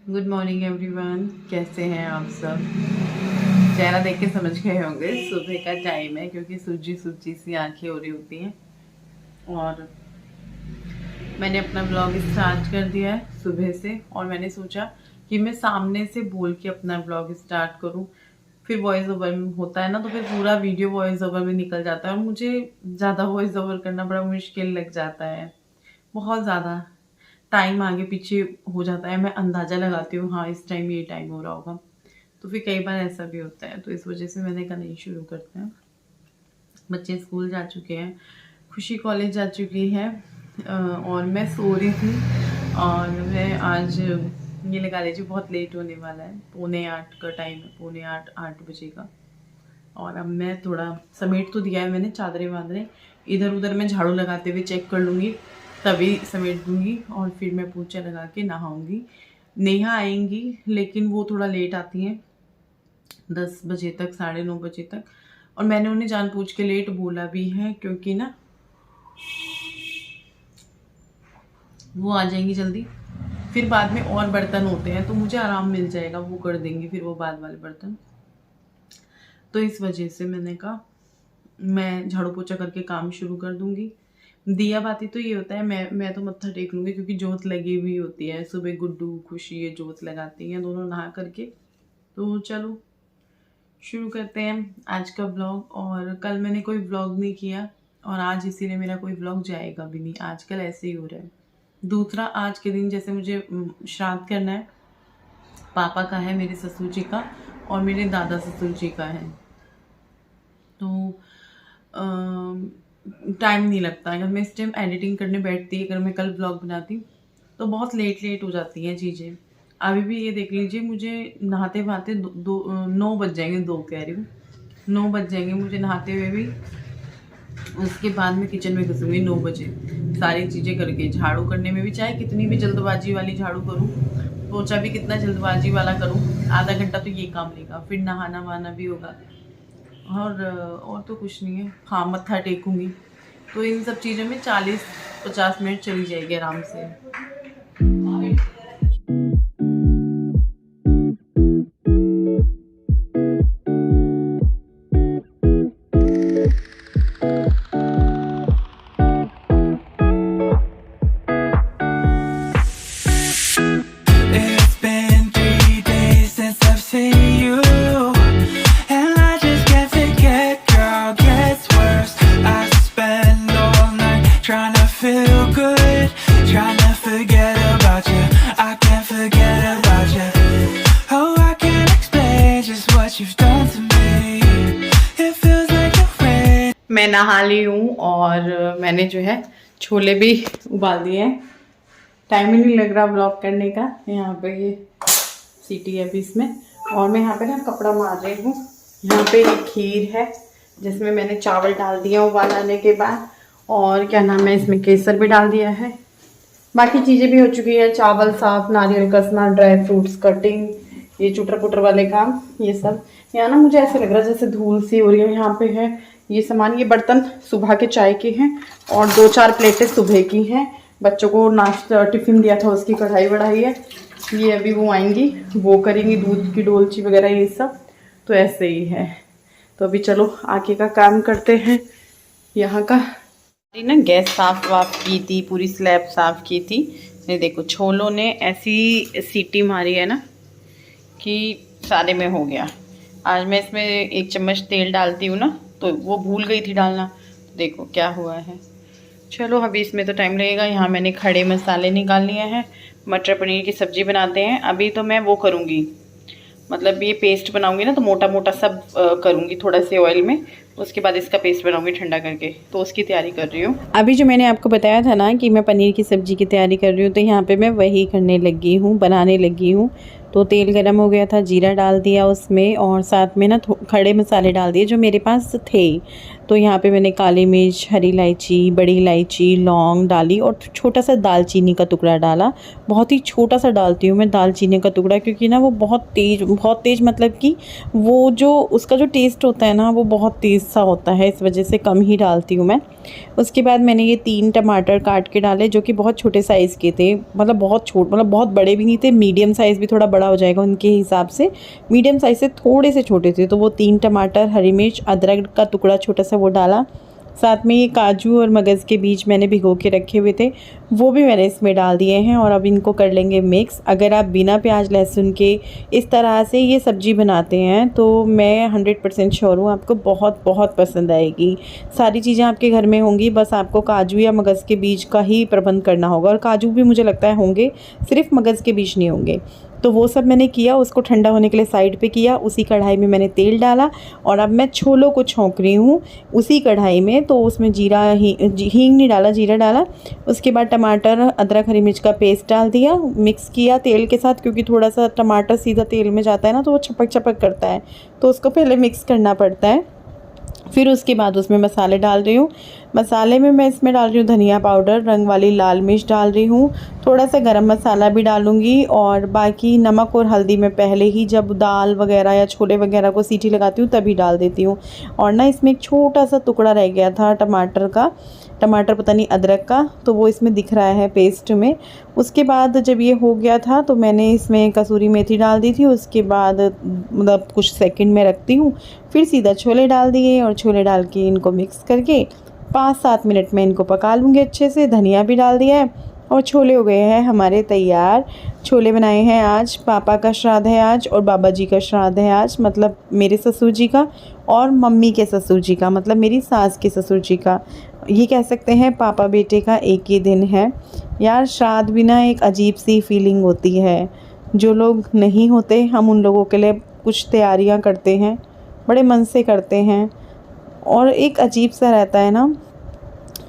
Good morning everyone, कैसे हैं आप सब। चेहरा देख के समझ गए होंगे सुबह का टाइम है, क्योंकि सूजी सूजी सी आंखें हो रही होती हैं। और मैंने अपना ब्लॉग स्टार्ट कर दिया है सुबह से, और मैंने सोचा कि मैं सामने से बोल के अपना ब्लॉग स्टार्ट करूं। फिर वॉइस ओवर होता है ना, तो फिर पूरा वीडियो वॉइस ओवर में निकल जाता है, और मुझे ज़्यादा वॉइस ओवर करना बड़ा मुश्किल लग जाता है। बहुत ज़्यादा टाइम आगे पीछे हो जाता है, मैं अंदाज़ा लगाती हूँ हाँ इस टाइम ये टाइम हो रहा होगा, तो फिर कई बार ऐसा भी होता है। तो इस वजह से मैंने कहा नहीं, शुरू करते हैं। बच्चे स्कूल जा चुके हैं, खुशी कॉलेज जा चुकी है, और मैं सो रही थी। और मैं आज ये लगा लीजिए बहुत लेट होने वाला है, 7:45 का टाइम है, 7:45 बजे का। और अब मैं थोड़ा समेट तो दिया है मैंने, चादरें वादरें इधर उधर मैं झाड़ू लगाते हुए चेक कर लूँगी, तभी समेट दूँगी। और फिर मैं पोछा लगा के नहाऊँगी। नेहा आएंगी, लेकिन वो थोड़ा लेट आती हैं, 10 बजे तक, 9:30 बजे तक। और मैंने उन्हें जानबूझ के लेट बोला भी है, क्योंकि ना वो आ जाएंगी जल्दी, फिर बाद में और बर्तन होते हैं तो मुझे आराम मिल जाएगा, वो कर देंगी फिर वो बाद वाले बर्तन। तो इस वजह से मैंने कहा मैं झाड़ू पोछा करके काम शुरू कर दूंगी। दिया बाती तो ये होता है, मैं तो मत्था टेक लूँगी, क्योंकि जोत लगी हुई होती है। सुबह गुड्डू खुशी ये जोत लगाती हैं दोनों नहा करके। तो चलो शुरू करते हैं आज का ब्लॉग। और कल मैंने कोई ब्लॉग नहीं किया, और आज इसीलिए मेरा कोई ब्लॉग जाएगा भी नहीं। आजकल ऐसे ही हो रहा है। दूसरा, आज के दिन जैसे मुझे श्राद्ध करना है, पापा का है, मेरे ससुर जी का, और मेरे दादा ससुर जी का है। तो टाइम नहीं लगता। अगर मैं इस टाइम एडिटिंग करने बैठती, अगर मैं कल ब्लॉग बनाती, तो बहुत लेट हो जाती हैं चीज़ें। अभी भी ये देख लीजिए, मुझे नहाते नहाते 9 बज जाएंगे, 2 कह रही हूँ, 9 बज जाएंगे मुझे नहाते हुए भी। उसके बाद मैं किचन में घुसूँगी 9 बजे, सारी चीज़ें करके। झाड़ू करने में भी चाहे कितनी भी जल्दबाजी वाली झाड़ू करूँ, पोछा भी कितना जल्दबाजी वाला करूँ, आधा घंटा तो ये काम लेगा। फिर नहाना वहाना भी होगा, और तो कुछ नहीं है। हाँ, मत्था टेकूँगी, तो इन सब चीज़ों में 40-50 मिनट चली जाएगी आराम से। It's been 3 days since I've seen you, and I just can't forget, girl, gets worse. I spend all night trying to feel good, trying to forget about you. I can't forget about you. Oh, I can't explain just what you've done to me. It feels like the rain. मैं नहा ली हूँ, और मैंने जो है छोले भी उबाल दिए हैं। टाइम ही नहीं लग रहा ब्लॉग करने का। यहाँ पे ये सीटी है अभी इसमें, और मैं यहाँ पे ना कपड़ा मार रही हूँ। यहाँ पे ये खीर है, जिसमें मैंने चावल डाल दिया उबाल आने के बाद, और क्या नाम है, इसमें केसर भी डाल दिया है। बाकी चीज़ें भी हो चुकी है, चावल साफ, नारियल कसना, ड्राई फ्रूट्स कटिंग, ये चुटर पुटर वाले काम, ये सब। यहाँ ना मुझे ऐसे लग रहा है जैसे धूल सी हो रही है। यहाँ पे है ये सामान, ये बर्तन सुबह के चाय के हैं, और 2-4 प्लेटें सुबह की हैं। बच्चों को नाश्ता टिफ़िन दिया था, उसकी कढ़ाई बढ़ाई है। ये अभी वो आएंगी, वो करेंगी दूध की डोलची वगैरह ये सब। तो ऐसे ही है। तो अभी चलो आगे का काम करते हैं। यहाँ का ना गैस साफ वाफ की थी, पूरी स्लैब साफ की थी। ये देखो छोलों ने ऐसी सीटी मारी है ना कि सारे में हो गया। आज मैं इसमें 1 चम्मच तेल डालती हूँ ना, तो वो भूल गई थी डालना, देखो क्या हुआ है। चलो अभी इसमें तो टाइम लगेगा। यहाँ मैंने खड़े मसाले निकाल लिए हैं। मटर पनीर की सब्ज़ी बनाते हैं। अभी तो मैं वो करूँगी, मतलब ये पेस्ट बनाऊँगी ना, तो मोटा मोटा सब करूँगी थोड़ा से ऑयल में। उसके बाद इसका पेस्ट बनाऊँगी ठंडा करके, तो उसकी तैयारी कर रही हूँ। अभी जो मैंने आपको बताया था ना कि मैं पनीर की सब्ज़ी की तैयारी कर रही हूँ, तो यहाँ पे मैं वही करने लगी हूँ, बनाने लगी हूँ। तो तेल गरम हो गया था, जीरा डाल दिया उसमें, और साथ में ना खड़े मसाले डाल दिए जो मेरे पास थे। तो यहाँ पे मैंने काली मिर्च, हरी इलायची, बड़ी इलायची, लौंग डाली और छोटा सा दालचीनी का टुकड़ा डाला। बहुत ही छोटा सा डालती हूँ मैं दालचीनी का टुकड़ा, क्योंकि ना वो बहुत तेज़ मतलब कि वो जो उसका जो टेस्ट होता है ना वो बहुत तेज़ सा होता है, इस वजह से कम ही डालती हूँ मैं। उसके बाद मैंने ये 3 टमाटर काट के डाले, जो कि बहुत छोटे साइज़ के थे, मतलब बहुत बड़े भी नहीं थे, मीडियम साइज़ भी थोड़ा बड़ा हो जाएगा उनके हिसाब से, मीडियम साइज़ से थोड़े से छोटे थे। तो वो 3 टमाटर, हरी मिर्च, अदरक का टुकड़ा छोटा सा वो डाला। साथ में ये काजू और मगज़ के बीज मैंने भिगो के रखे हुए थे, वो भी मैंने इसमें डाल दिए हैं और अब इनको कर लेंगे मिक्स। अगर आप बिना प्याज लहसुन के इस तरह से ये सब्ज़ी बनाते हैं तो मैं 100% श्योर हूँ आपको बहुत बहुत पसंद आएगी। सारी चीज़ें आपके घर में होंगी, बस आपको काजू या मगज़ के बीज का ही प्रबंध करना होगा, और काजू भी मुझे लगता है होंगे, सिर्फ मगज़ के बीज नहीं होंगे। तो वो सब मैंने किया, उसको ठंडा होने के लिए साइड पे किया। उसी कढ़ाई में मैंने तेल डाला और अब मैं छोलों को छौंक रही हूँ उसी कढ़ाई में। तो उसमें हींग नहीं डाला, जीरा डाला। उसके बाद टमाटर, अदरक, हरी मिर्च का पेस्ट डाल दिया, मिक्स किया तेल के साथ, क्योंकि थोड़ा सा टमाटर सीधा तेल में जाता है ना तो वो छपक छपक करता है, तो उसको पहले मिक्स करना पड़ता है। फिर उसके बाद उसमें मसाले डाल रही हूँ। मसाले में मैं इसमें डाल रही हूँ धनिया पाउडर, रंग वाली लाल मिर्च डाल रही हूँ, थोड़ा सा गरम मसाला भी डालूँगी, और बाकी नमक और हल्दी मैं पहले ही जब दाल वगैरह या छोले वगैरह को सीटी लगाती हूँ तभी डाल देती हूँ। और ना इसमें एक छोटा सा टुकड़ा रह गया था टमाटर पता नहीं अदरक का, तो वो इसमें दिख रहा है पेस्ट में। उसके बाद जब ये हो गया था तो मैंने इसमें कसूरी मेथी डाल दी थी। उसके बाद मतलब कुछ सेकंड में रखती हूँ, फिर सीधा छोले डाल दिए और छोले डाल के इनको मिक्स करके 5-7 मिनट में इनको पका लूँगी अच्छे से। धनिया भी डाल दिया है और छोले हो गए हैं हमारे तैयार। छोले बनाए हैं आज, पापा का श्राद्ध है आज और बाबा जी का श्राद्ध है आज, मतलब मेरे ससुर जी का और मम्मी के ससुर जी का, मतलब मेरी सास के ससुर जी का। ये कह सकते हैं पापा बेटे का एक ही दिन है। यार श्राद्ध भी ना एक अजीब सी फीलिंग होती है। जो लोग नहीं होते हम उन लोगों के लिए कुछ तैयारियां करते हैं, बड़े मन से करते हैं, और एक अजीब सा रहता है ना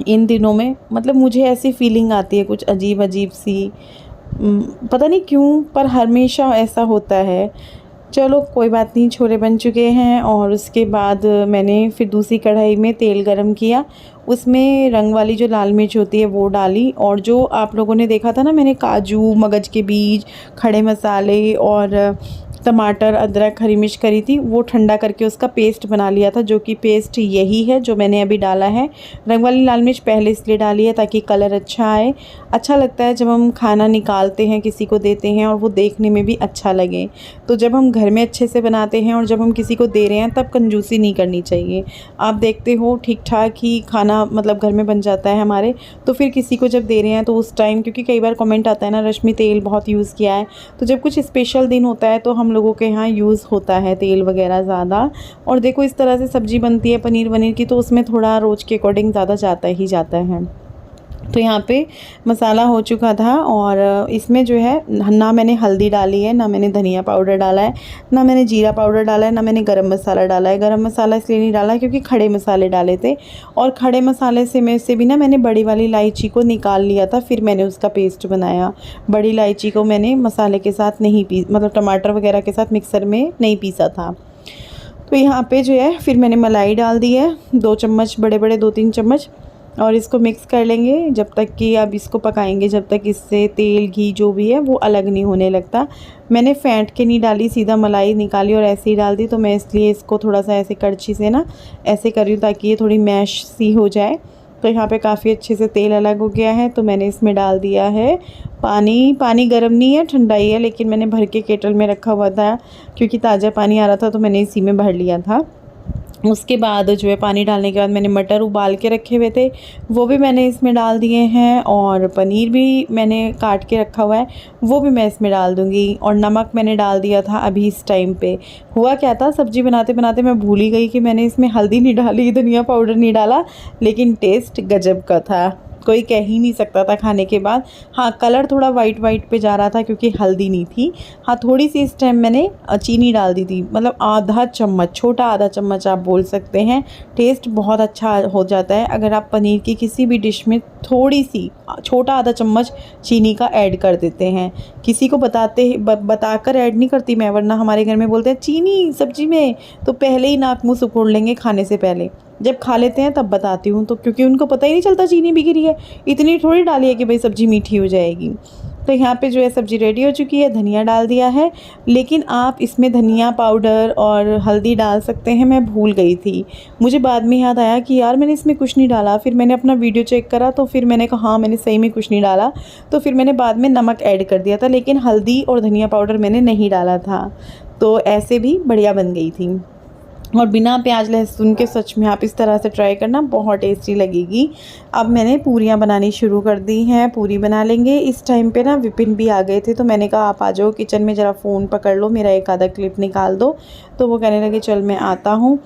इन दिनों में। मतलब मुझे ऐसी फीलिंग आती है कुछ अजीब अजीब सी, पता नहीं क्यों, पर हमेशा ऐसा होता है। चलो कोई बात नहीं, छोले बन चुके हैं। और उसके बाद मैंने फिर दूसरी कढ़ाई में तेल गरम किया, उसमें रंग वाली जो लाल मिर्च होती है वो डाली, और जो आप लोगों ने देखा था ना मैंने काजू, मगज के बीज, खड़े मसाले और टमाटर, अदरक, हरी मिर्च करी थी, वो ठंडा करके उसका पेस्ट बना लिया था, जो कि पेस्ट यही है जो मैंने अभी डाला है। रंग वाली लाल मिर्च पहले इसलिए डाली है ताकि कलर अच्छा आए। अच्छा लगता है जब हम खाना निकालते हैं किसी को देते हैं और वो देखने में भी अच्छा लगे। तो जब हम घर में अच्छे से बनाते हैं और जब हम किसी को दे रहे हैं तब कंजूसी नहीं करनी चाहिए। आप देखते हो ठीक ठाक ही खाना मतलब घर में बन जाता है हमारे, तो फिर किसी को जब दे रहे हैं तो उस टाइम, क्योंकि कई बार कमेंट आता है ना रश्मि तेल बहुत यूज़ किया है, तो जब कुछ स्पेशल दिन होता है तो हम लोगों के यहाँ यूज़ होता है तेल वगैरह ज़्यादा। और देखो इस तरह से सब्ज़ी बनती है पनीर वनीर की, तो उसमें थोड़ा रोज़ के अकॉर्डिंग ज़्यादा जाता ही जाता है। तो यहाँ पे मसाला हो चुका था और इसमें जो है ना मैंने हल्दी डाली है, ना मैंने धनिया पाउडर डाला है, ना मैंने जीरा पाउडर डाला है, ना मैंने गरम मसाला डाला है। गरम मसाला इसलिए नहीं डाला क्योंकि खड़े मसाले डाले थे, और खड़े मसाले से भी ना मैंने बड़ी वाली इलायची को निकाल लिया था, फिर मैंने उसका पेस्ट बनाया। बड़ी इलायची को मैंने मसाले के साथ नहीं मतलब टमाटर वगैरह के साथ मिक्सर में नहीं पीसा था। तो यहाँ पे जो है फिर मैंने मलाई डाल दी है 2 चम्मच, बड़े 2-3 चम्मच, और इसको मिक्स कर लेंगे जब तक कि अब इसको पकाएंगे जब तक इससे तेल घी जो भी है वो अलग नहीं होने लगता। मैंने फेंट के नहीं डाली, सीधा मलाई निकाली और ऐसे ही डाल दी, तो मैं इसलिए इसको थोड़ा सा ऐसे करछी से ना ऐसे कर रही हूँ ताकि ये थोड़ी मैश सी हो जाए। तो यहाँ पे काफ़ी अच्छे से तेल अलग हो गया है, तो मैंने इसमें डाल दिया है पानी। पानी गर्म नहीं है, ठंडा ही है, लेकिन मैंने भर के केटल में रखा हुआ था क्योंकि ताज़ा पानी आ रहा था तो मैंने इसी में भर लिया था। उसके बाद जो है पानी डालने के बाद मैंने मटर उबाल के रखे हुए थे वो भी मैंने इसमें डाल दिए हैं, और पनीर भी मैंने काट के रखा हुआ है वो भी मैं इसमें डाल दूँगी। और नमक मैंने डाल दिया था अभी इस टाइम पे। हुआ क्या था, सब्ज़ी बनाते बनाते मैं भूल ही गई कि मैंने इसमें हल्दी नहीं डाली, धनिया पाउडर नहीं डाला, लेकिन टेस्ट गजब का था, कोई कह ही नहीं सकता था खाने के बाद। हाँ, कलर थोड़ा वाइट पे जा रहा था क्योंकि हल्दी नहीं थी। हाँ, थोड़ी सी इस टाइम मैंने चीनी डाल दी थी, मतलब आधा चम्मच, छोटा आधा चम्मच आप बोल सकते हैं। टेस्ट बहुत अच्छा हो जाता है अगर आप पनीर की किसी भी डिश में थोड़ी सी छोटा आधा चम्मच चीनी का ऐड कर देते हैं। किसी को बताकर ऐड नहीं करती मैं, वरना हमारे घर में बोलते हैं चीनी सब्जी में, तो पहले ही नाक मुँह सिकोड़ लेंगे खाने से पहले। जब खा लेते हैं तब बताती हूँ, तो क्योंकि उनको पता ही नहीं चलता चीनी भी गिरी है, इतनी थोड़ी डाली है कि भाई सब्ज़ी मीठी हो जाएगी। तो यहाँ पे जो है सब्ज़ी रेडी हो चुकी है, धनिया डाल दिया है, लेकिन आप इसमें धनिया पाउडर और हल्दी डाल सकते हैं। मैं भूल गई थी, मुझे बाद में याद आया कि यार मैंने इसमें कुछ नहीं डाला। फिर मैंने अपना वीडियो चेक करा तो फिर मैंने कहा हाँ मैंने सही में कुछ नहीं डाला, तो फिर मैंने बाद में नमक ऐड कर दिया था, लेकिन हल्दी और धनिया पाउडर मैंने नहीं डाला था। तो ऐसे भी बढ़िया बन गई थी। और बिना प्याज लहसुन के सच में आप इस तरह से ट्राई करना, बहुत टेस्टी लगेगी। अब मैंने पूरियाँ बनानी शुरू कर दी हैं, पूरी बना लेंगे। इस टाइम पे ना विपिन भी आ गए थे, तो मैंने कहा आप आ जाओ किचन में, ज़रा फ़ोन पकड़ लो, मेरा एक आधा क्लिप निकाल दो। तो वो कहने लगे चल मैं आता हूँ,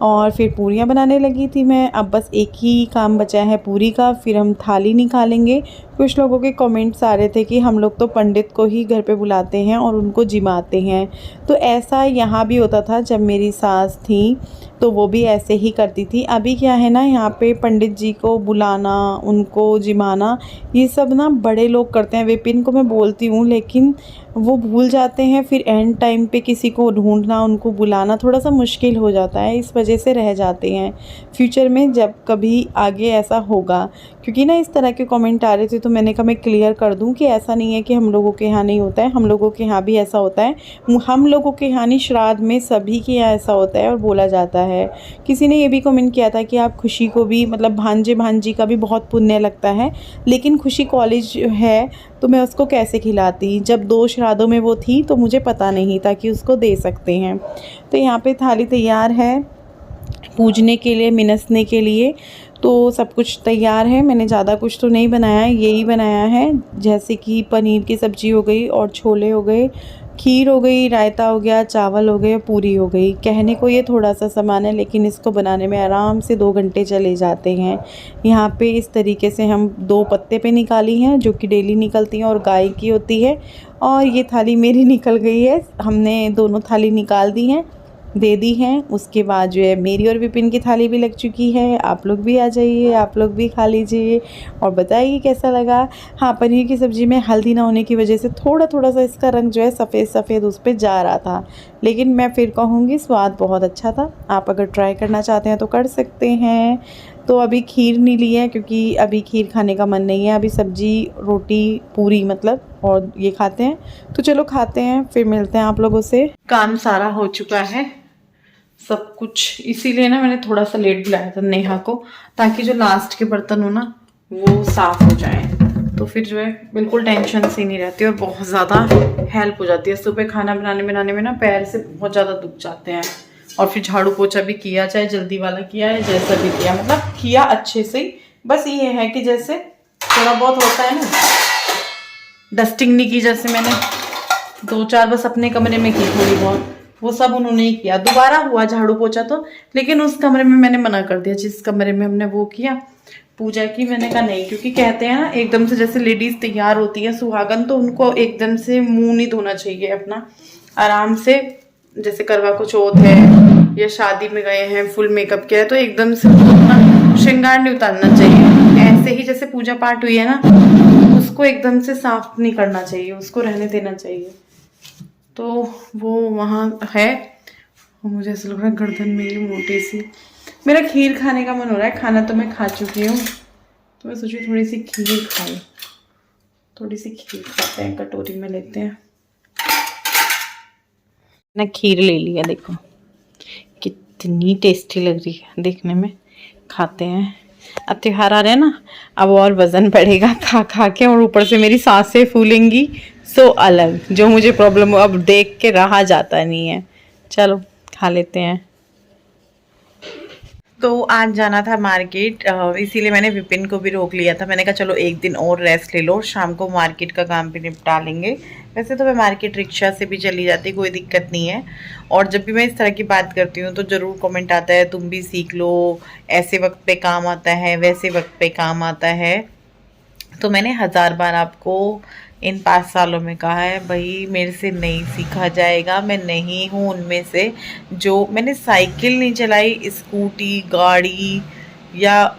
और फिर पूरियाँ बनाने लगी थी मैं। अब बस एक ही काम बचा है पूरी का, फिर हम थाली निकालेंगे। कुछ लोगों के कमेंट्स आ रहे थे कि हम लोग तो पंडित को ही घर पे बुलाते हैं और उनको जिमाते हैं, तो ऐसा यहाँ भी होता था जब मेरी सास थी, तो वो भी ऐसे ही करती थी। अभी क्या है ना, यहाँ पे पंडित जी को बुलाना, उनको जिमाना, ये सब ना बड़े लोग करते हैं। विपिन को मैं बोलती हूँ लेकिन वो भूल जाते हैं, फिर एंड टाइम पे किसी को ढूंढना, उनको बुलाना थोड़ा सा मुश्किल हो जाता है, इस वजह से रह जाते हैं। फ्यूचर में जब कभी आगे ऐसा होगा, क्योंकि ना इस तरह के कमेंट आ रहे थे, तो मैंने कहा मैं क्लियर कर दूं कि ऐसा नहीं है कि हम लोगों के यहाँ नहीं होता है, हम लोगों के यहाँ भी ऐसा होता है। हम लोगों के यहाँ नहीं, श्राद्ध में सभी के यहाँ ऐसा होता है और बोला जाता है। किसी ने ये भी कमेंट किया था कि आप खुशी को भी, मतलब भांजे भांजी का भी बहुत पुण्य लगता है, लेकिन खुशी कॉलेज है तो मैं उसको कैसे खिलाती, जब 2 श्राद्धों में वो थी तो मुझे पता नहीं था कि उसको दे सकते हैं। तो यहाँ पे थाली तैयार है पूजने के लिए, मिनसने के लिए, तो सब कुछ तैयार है। मैंने ज़्यादा कुछ तो नहीं बनाया, यही बनाया है, जैसे कि पनीर की सब्ज़ी हो गई और छोले हो गए, खीर हो गई, रायता हो गया, चावल हो गए, पूरी हो गई। कहने को ये थोड़ा सा सामान है, लेकिन इसको बनाने में आराम से 2 घंटे चले जाते हैं। यहाँ पे इस तरीके से हम 2 पत्ते पे निकाली हैं, जो कि डेली निकलती हैं और गाय की होती है। और ये थाली मेरी निकल गई है, हमने दोनों थाली निकाल दी हैं, दे दी हैं। उसके बाद जो है मेरी और विपिन की थाली भी लग चुकी है। आप लोग भी आ जाइए, आप लोग भी खा लीजिए और बताइए कैसा लगा। हाँ, पनीर की सब्ज़ी में हल्दी ना होने की वजह से थोड़ा थोड़ा सा इसका रंग जो है सफ़ेद सफ़ेद उस पर जा रहा था, लेकिन मैं फिर कहूँगी स्वाद बहुत अच्छा था। आप अगर ट्राई करना चाहते हैं तो कर सकते हैं। तो अभी खीर नहीं ली है, क्योंकि अभी खीर खाने का मन नहीं है, अभी सब्ज़ी रोटी पूरी मतलब और ये खाते हैं। तो चलो खाते हैं, फिर मिलते हैं आप लोगों से। काम सारा हो चुका है सब कुछ, इसीलिए ना मैंने थोड़ा सा लेट बुलाया था नेहा को, ताकि जो लास्ट के बर्तन हो ना वो साफ़ हो जाए, तो फिर जो है बिल्कुल टेंशन सी नहीं रहती और बहुत ज़्यादा हेल्प हो जाती है। सुबह खाना बनाने में ना पैर से बहुत ज़्यादा दुख जाते हैं। और फिर झाड़ू पोछा भी किया, चाहे जल्दी वाला किया है, जैसा भी किया, मतलब किया अच्छे से ही। बस ये है कि जैसे थोड़ा बहुत होता है ना, डस्टिंग नहीं की, जैसे मैंने 2-4 बस अपने कमरे में की थोड़ी बहुत, वो सब उन्होंने ही किया। दोबारा हुआ झाड़ू पोछा तो, लेकिन उस कमरे में मैंने मना कर दिया, जिस कमरे में हमने वो किया पूजा की, मैंने कहा नहीं, क्योंकि कहते हैं ना एकदम से जैसे लेडीज तैयार होती है सुहागन, तो उनको एकदम से मुंह नहीं धोना चाहिए अपना, आराम से, जैसे करवा चौथ है या शादी में गए हैं फुल मेकअप किया है, तो एकदम से अपना श्रृंगार नहीं उतारना चाहिए। ऐसे ही जैसे पूजा पाठ हुई है ना, उसको एकदम से साफ नहीं करना चाहिए, उसको रहने देना चाहिए। तो वो वहाँ है, मुझे ऐसा लग रहा है गर्दन मेरी मोटी सी। मेरा खीर खाने का मन हो रहा है, खाना तो मैं खा चुकी हूँ, तो मैं सोची थोड़ी सी खीर खाऊं। थोड़ी सी खीर खाते हैं, कटोरी में लेते हैं ना। खीर ले लिया, देखो कितनी टेस्टी लग रही है देखने में। खाते हैं, अब त्योहार आ रहे हैं ना, अब और वजन बढ़ेगा खा खा के, और ऊपर से मेरी सांसें फूलेंगी, सो अलग, जो मुझे प्रॉब्लम अब देख के रहा जाता नहीं है। चलो खा लेते हैं। तो आज जाना था मार्केट, इसीलिए मैंने विपिन को भी रोक लिया था। मैंने कहा चलो एक दिन और रेस्ट ले लो, शाम को मार्केट का काम भी निपटा लेंगे। वैसे तो मैं मार्केट रिक्शा से भी चली जाती, कोई दिक्कत नहीं है। और जब भी मैं इस तरह की बात करती हूँ तो ज़रूर कमेंट आता है तुम भी सीख लो, ऐसे वक्त पे काम आता है, वैसे वक्त पे काम आता है। तो मैंने 1000 बार आपको इन 5 सालों में कहा है, भाई मेरे से नहीं सीखा जाएगा, मैं नहीं हूँ उनमें से जो, मैंने साइकिल नहीं चलाई, स्कूटी, गाड़ी या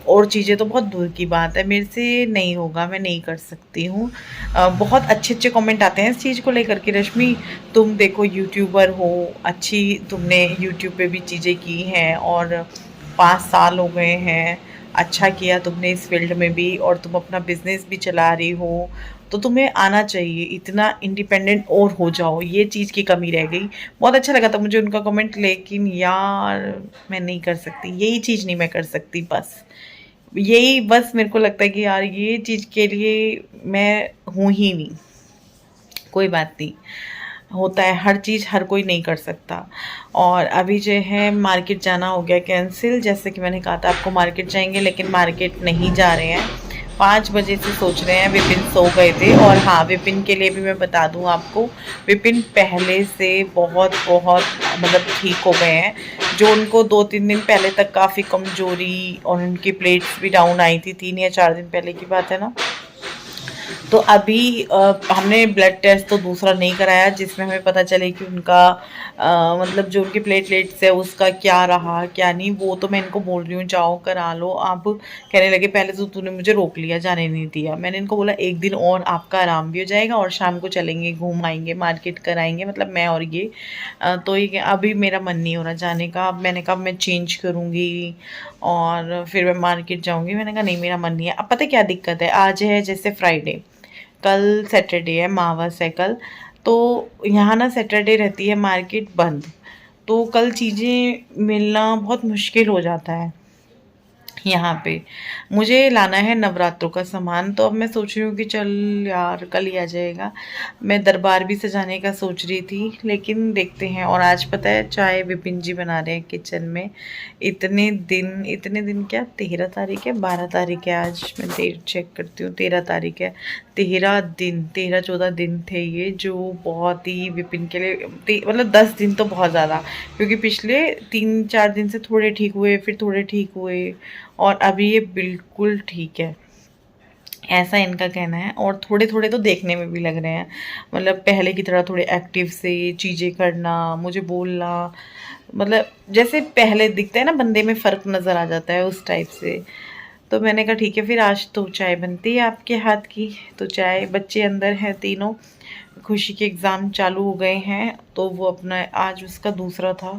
और चीज़ें तो बहुत दूर की बात है, मेरे से नहीं होगा, मैं नहीं कर सकती हूँ। बहुत अच्छे अच्छे कमेंट आते हैं इस चीज़ को लेकर के, रश्मि तुम देखो यूट्यूबर हो, अच्छी तुमने यूट्यूब पे भी चीज़ें की हैं और 5 साल हो गए हैं, अच्छा किया तुमने इस फील्ड में भी, और तुम अपना बिजनेस भी चला रही हो, तो तुम्हें आना चाहिए, इतना इंडिपेंडेंट और हो जाओ, ये चीज़ की कमी रह गई। बहुत अच्छा लगा था मुझे उनका कमेंट, लेकिन यार मैं नहीं कर सकती, यही चीज़ नहीं मैं कर सकती, बस यही, बस मेरे को लगता है कि यार ये चीज़ के लिए मैं हूँ ही नहीं। कोई बात नहीं, होता है, हर चीज़ हर कोई नहीं कर सकता। और अभी जो है मार्केट जाना हो गया कैंसिल, जैसे कि मैंने कहा था आपको मार्केट जाएंगे, लेकिन मार्केट नहीं जा रहे हैं। 5 बजे से सोच रहे हैं, विपिन सो गए थे। और हाँ, विपिन के लिए भी मैं बता दूं आपको, विपिन पहले से बहुत बहुत मतलब ठीक हो गए हैं। जो उनको 2-3 दिन पहले तक काफ़ी कमजोरी और उनकी प्लेट्स भी डाउन आई थी, 3 या 4 दिन पहले की बात है ना, तो अभी हमने ब्लड टेस्ट तो दूसरा नहीं कराया जिसमें हमें पता चले कि उनका मतलब जो उनके प्लेटलेट्स है उसका क्या रहा क्या नहीं। वो तो मैं इनको बोल रही हूँ जाओ करा लो। अब कहने लगे पहले तो तूने मुझे रोक लिया, जाने नहीं दिया। मैंने इनको बोला एक दिन और आपका आराम भी हो जाएगा और शाम को चलेंगे, घूम आएंगे, मार्केट कराएंगे, मतलब मैं और ये। तो ये अभी मेरा मन नहीं हो रहा जाने का। अब मैंने कहा मैं चेंज करूँगी और फिर मैं मार्केट जाऊँगी। मैंने कहा नहीं मेरा मन नहीं है। अब पता क्या दिक्कत है, आज है जैसे फ्राइडे, कल सैटरडे है, अमावस है कल, तो यहाँ ना सैटरडे रहती है मार्केट बंद, तो कल चीज़ें मिलना बहुत मुश्किल हो जाता है। यहाँ पे मुझे लाना है नवरात्रों का सामान, तो अब मैं सोच रही हूँ कि चल यार कल ही आ जाएगा। मैं दरबार भी सजाने का सोच रही थी, लेकिन देखते हैं। और आज पता है चाय विपिन जी बना रहे हैं किचन में। इतने दिन क्या, 13 तारीख है, 12 तारीख है आज, मैं डेट चेक करती हूँ, 13 तारीख है। 13-14 दिन थे ये, जो बहुत ही विपिन के लिए मतलब 10 दिन तो बहुत ज़्यादा, क्योंकि पिछले 3-4 दिन से थोड़े ठीक हुए, फिर थोड़े ठीक हुए, और अभी ये बिल्कुल ठीक है, ऐसा इनका कहना है। और थोड़े थोड़े तो देखने में भी लग रहे हैं, मतलब पहले की तरह थोड़े एक्टिव से चीज़ें करना, मुझे बोलना, मतलब जैसे पहले दिखता है ना बंदे में फ़र्क नज़र आ जाता है उस टाइप से। तो मैंने कहा ठीक है फिर आज तो चाय बनती है आपके हाथ की। तो चाय, बच्चे अंदर हैं तीनों, खुशी के एग्ज़ाम चालू हो गए हैं, तो वो अपना, आज उसका दूसरा था,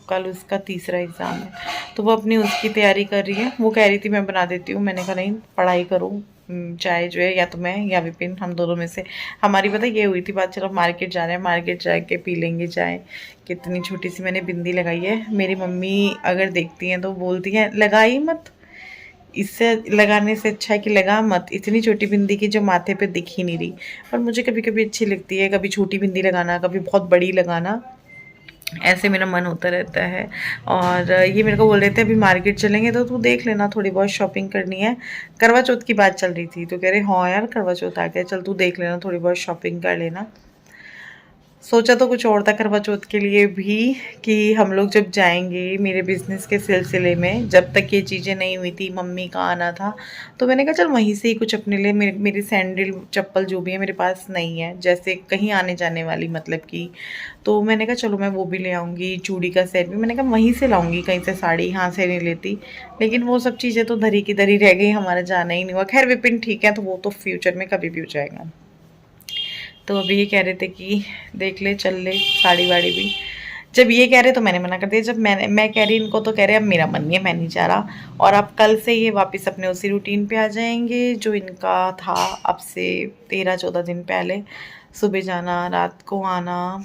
कल उसका तीसरा एग्ज़ाम है, तो वो अपनी उसकी तैयारी कर रही है। वो कह रही थी मैं बना देती हूँ, मैंने कहा नहीं पढ़ाई करो, चाय जो है या तो मैं या विपिन, हम दोनों में से। हमारी पता ये हुई थी बात, चलो मार्केट जा रहे हैं, मार्केट जाके पी लेंगे चाय। कितनी छोटी सी मैंने बिंदी लगाई है, मेरी मम्मी अगर देखती हैं तो बोलती हैं लगाई मत, इससे लगाने से अच्छा है कि लगा मत। इतनी छोटी बिंदी की जो माथे पे दिख ही नहीं रही, पर मुझे कभी कभी अच्छी लगती है, कभी छोटी बिंदी लगाना, कभी बहुत बड़ी लगाना, ऐसे मेरा मन होता रहता है। और ये मेरे को बोल रहे थे अभी मार्केट चलेंगे तो तू देख लेना, थोड़ी बहुत शॉपिंग करनी है। करवा चौथ की बात चल रही थी, तो कह रहे हाँ यार करवा चौथ आ गया, चल तू देख लेना, थोड़ी बहुत शॉपिंग कर लेना। सोचा तो कुछ और था करवा चौथ के लिए भी, कि हम लोग जब जाएंगे मेरे बिज़नेस के सिलसिले में, जब तक ये चीज़ें नहीं हुई थी, मम्मी का आना था, तो मैंने कहा चल वहीं से ही कुछ अपने लिए, मेरी सैंडल चप्पल जो भी है मेरे पास नहीं है, जैसे कहीं आने जाने वाली मतलब कि, तो मैंने कहा चलो मैं वो भी ले आऊँगी, चूड़ी का सेट भी मैंने कहा वहीं से लाऊंगी, कहीं से साड़ी यहाँ से नहीं लेती। लेकिन वो सब चीज़ें तो धरी की धरी रह गई, हमारा जाना ही नहीं हुआ। खैर विपिन ठीक है, तो वो तो फ्यूचर में कभी भी हो जाएगा। तो अभी ये कह रहे थे कि देख ले चल ले साड़ी वाड़ी भी। जब ये कह रहे तो मैंने मना कर दिया, जब मैं कह रही इनको तो कह रहे अब मेरा मन नहीं है, मैं नहीं जा रहा। और अब कल से ये वापस अपने उसी रूटीन पे आ जाएंगे जो इनका था अब से 13-14 दिन पहले, सुबह जाना रात को आना,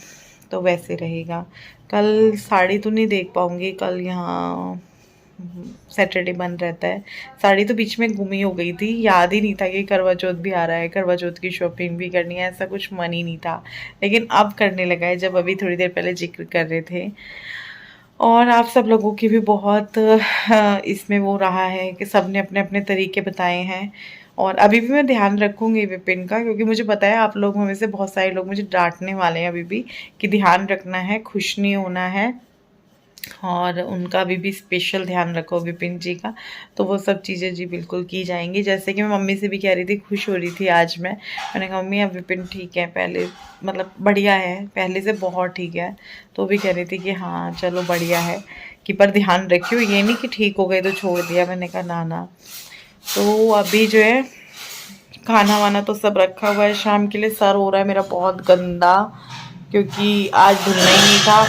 तो वैसे रहेगा। कल साड़ी तो नहीं देख पाऊँगी, कल यहाँ सैटरडे बंद रहता है। साड़ी तो बीच में गुमी हो गई थी, याद ही नहीं था कि करवा चौथ भी आ रहा है, करवा चौथ की शॉपिंग भी करनी है, ऐसा कुछ मन ही नहीं था। लेकिन अब करने लगा है, जब अभी थोड़ी देर पहले जिक्र कर रहे थे। और आप सब लोगों की भी बहुत इसमें वो रहा है कि सब ने अपने अपने तरीके बताए हैं। और अभी भी मैं ध्यान रखूँगी विपिन का, क्योंकि मुझे पता है आप लोगों में से बहुत सारे लोग मुझे डांटने वाले हैं अभी भी, कि ध्यान रखना है, खुश नहीं होना है, और उनका अभी भी स्पेशल ध्यान रखो विपिन जी का। तो वो सब चीज़ें जी बिल्कुल की जाएंगी। जैसे कि मैं मम्मी से भी कह रही थी, खुश हो रही थी आज मैंने कहा मम्मी अब विपिन ठीक है, पहले मतलब बढ़िया है, पहले से बहुत ठीक है। तो भी कह रही थी कि हाँ चलो बढ़िया है, कि पर ध्यान रखियो, ये नहीं कि ठीक हो गए तो छोड़ दिया। मैंने कहा ना ना। तो अभी जो है खाना वाना तो सब रखा हुआ है शाम के लिए। सर हो रहा है मेरा बहुत गंदा, क्योंकि आज धुलना ही नहीं था।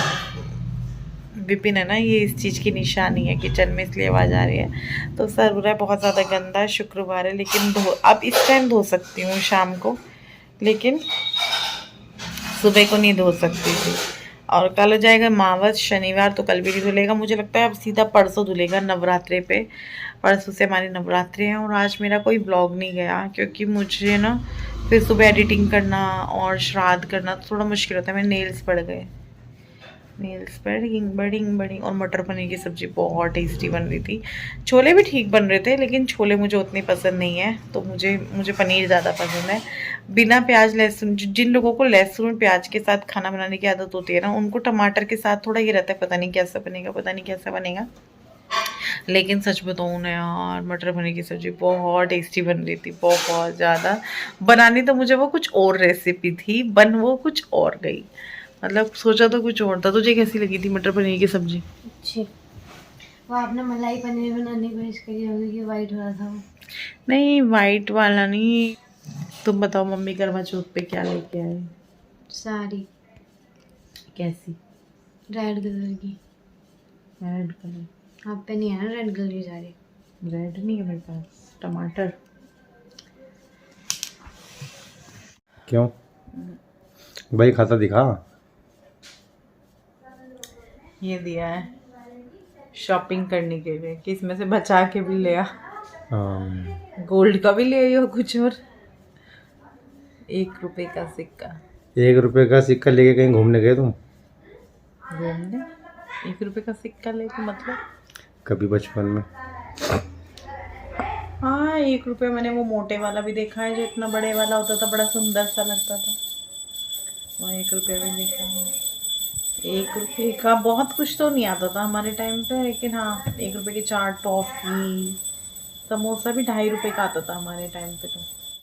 विपिन है ना, ये इस चीज़ की निशानी है किचन में, इसलिए आवाज़ आ रही है। तो सर बुरा है बहुत ज़्यादा गंदा है, शुक्रवार है लेकिन अब इस टाइम धो सकती हूँ शाम को, लेकिन सुबह को नहीं धो सकती थी। और कल हो जाएगा मावस, शनिवार तो कल भी नहीं धुलेगा, मुझे लगता है अब सीधा परसों धुलेगा नवरात्रे पे। परसों से हमारी नवरात्रि हैं। और आज मेरा कोई ब्लॉग नहीं गया क्योंकि मुझे ना फिर सुबह एडिटिंग करना और श्राद्ध करना तो थोड़ा मुश्किल होता है। मेरे नेल्स पड़ गए, नेल्स बड़ी। और मटर पनीर की सब्ज़ी बहुत टेस्टी बन रही थी। छोले भी ठीक बन रहे थे लेकिन छोले मुझे उतने पसंद नहीं है, तो मुझे पनीर ज़्यादा पसंद है। बिना प्याज लहसुन, जिन लोगों को लहसुन प्याज के साथ खाना बनाने की आदत होती है ना, उनको टमाटर के साथ थोड़ा ये रहता है पता नहीं कैसा बनेगा। लेकिन सच बताऊँ ना यार, मटर पनीर की सब्ज़ी बहुत टेस्टी बन रही थी, बहुत ज़्यादा। बनानी तो मुझे वो कुछ और रेसिपी थी, बन वो कुछ और गई, मतलब सोचा तो कुछ और था। तुझे कैसी लगी थी मटर पनीर की सब्जी? अच्छी। वो आपने मलाई पनीर बनाने की कोशिश करी होगी कि वाइट वाला था वो? नहीं, वाइट वाला नहीं। तुम बताओ मम्मी करवा चौथ पे क्या लेके आए? साड़ी। कैसी? रेड कलर की। Red colour? आप पे नहीं है ना रेड कलर की साड़ी? रेड नहीं है मेरे पास, टमाटर। क्यों भाई, खाता दिखा। ये दिया है शॉपिंग करने के लिए, कि इसमें से बचा के भी ले आ। गोल्ड का भी ले आई हो कुछ और। 1 रुपए का सिक्का। 1 रुपए का सिक्का लेके कहीं घूमने गए तुम? घूमने 1 रुपए का सिक्का लेके मतलब? कभी बचपन में। हाँ 1 रुपए मैंने वो मोटे वाला भी देखा है जो इतना बड़े वाला होता था, बड़ा सुंदर सा लगता था। वो 1 रुपया भी देखा है। 1 रुपये का बहुत कुछ तो नहीं आता था हमारे टाइम पे, लेकिन हाँ 1 रुपए की 4 टॉफी, समोसा भी 2.5 रुपए का आता था हमारे टाइम पे। तो